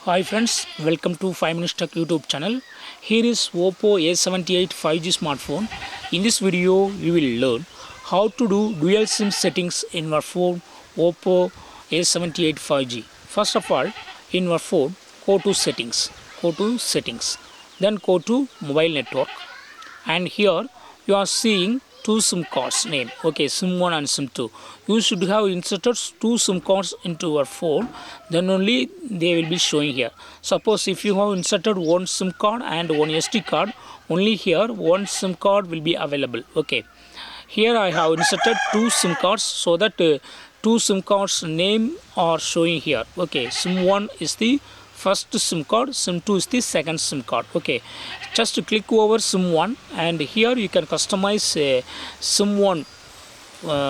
Hi friends, welcome to 5 Minutes Tech YouTube channel. Here is Oppo A78 5G smartphone. In this video, you will learn how to do dual SIM settings in your phone Oppo A78 5G. First of all, in your phone, go to settings, then go to mobile network, and here you are seeing two SIM cards name. Okay, SIM 1 and SIM 2. You should have inserted two SIM cards into your phone, then only they will be showing here. Suppose if you have inserted one SIM card and one SD card, only here one SIM card will be available. Okay, here I have inserted two SIM cards so that two SIM cards name are showing here. Okay, SIM 1 is the first SIM card, SIM 2 is the second SIM card. Okay, just click over SIM 1 and here you can customize SIM 1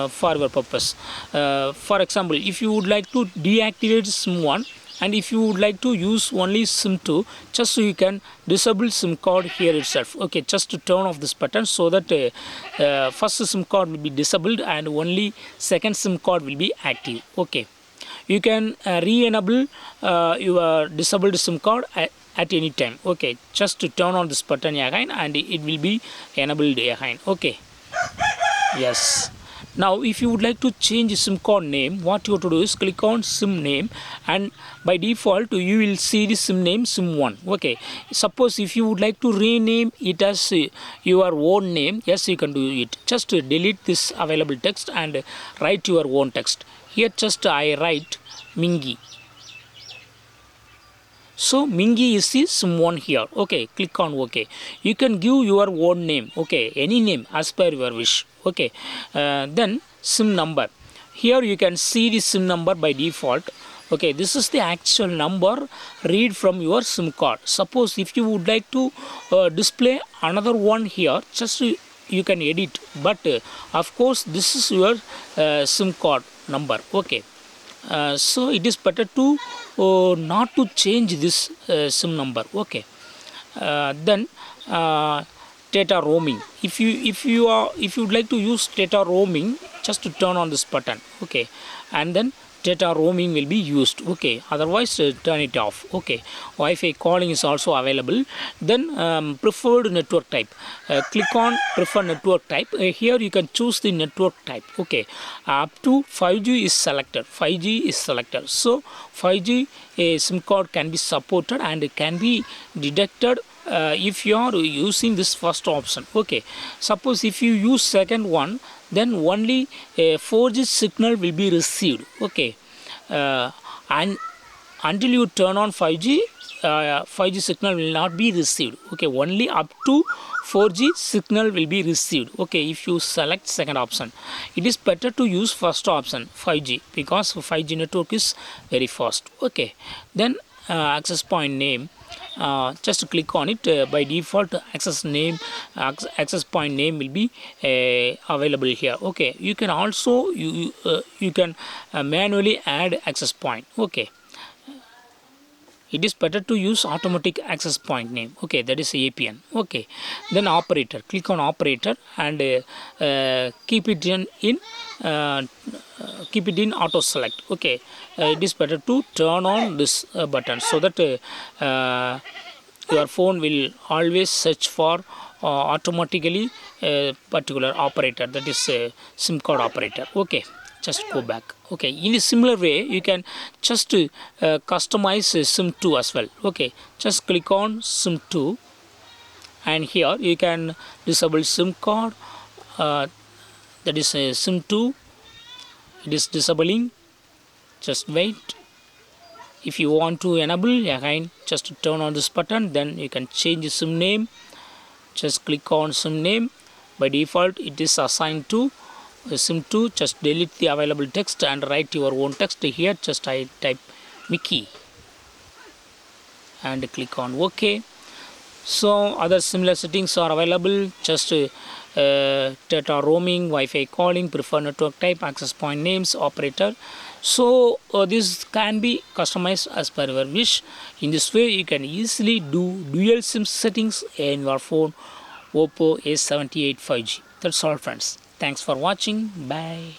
for your purpose. For example, if you would like to deactivate SIM 1 and if you would like to use only SIM 2, just so you can disable SIM card here itself. Okay, just to turn off this button so that first SIM card will be disabled and only second SIM card will be active. Okay, you can re-enable your disabled SIM card at any time. Okay, just to turn on this button again and it will be enabled again. Okay, yes. Now if you would like to change SIM card name, what you have to do is click on SIM name and by default you will see the SIM name SIM 1. Okay, suppose if you would like to rename it as your own name, yes, you can do it. Just delete this available text and write your own text. Here just I write Mingi. So Mingi is the SIM 1 here. Okay, click on OK. You can give your own name. Okay, any name as per your wish. Okay, then SIM number. Here you can see the SIM number by default. Okay, this is the actual number read from your SIM card. Suppose if you would like to display another one here, just you can edit. But of course this is your SIM card number. Okay, so it is better to not to change this SIM number. Okay, then data roaming. If you would like to use data roaming, just to turn on this button. Okay, and then data roaming will be used. Okay, otherwise turn it off. Okay, Wi-Fi calling is also available. Then preferred network type, click on preferred network type. Here you can choose the network type. Okay, up to 5G is selected, 5G is selected. So 5G SIM card can be supported and it can be detected if you are using this first option. Okay, suppose if you use second one, then only 4G signal will be received. Okay, and until you turn on 5G, 5G signal will not be received. Okay, only up to 4G signal will be received. Okay, if you select second option, it is better to use first option 5G because 5G network is very fast. Okay, then access point name. Just click on it. By default access point name will be available here. Okay, you can also you can manually add access point. Okay, it is better to use automatic access point name. Okay, that is APN. Okay, then operator, click on operator and keep it in auto select. Okay, it is better to turn on this button so that your phone will always search for automatically a particular operator, that is SIM card operator. Okay, just go back. Okay, in a similar way you can just customize SIM 2 as well. Okay, just click on SIM 2 and here you can disable SIM card, that is SIM 2. It is disabling. Just wait. If you want to enable again, just turn on this button, then you can change the SIM name. Just click on SIM name. By default it is assigned to SIM 2. Just delete the available text and write your own text here. Just I type Mickey and click on OK. So other similar settings are available. Just data roaming, Wi-Fi calling, preferred network type, access point names, operator. So this can be customized as per your wish. In this way you can easily do dual SIM settings in your phone Oppo A78 5G. That's all friends. Thanks for watching. Bye.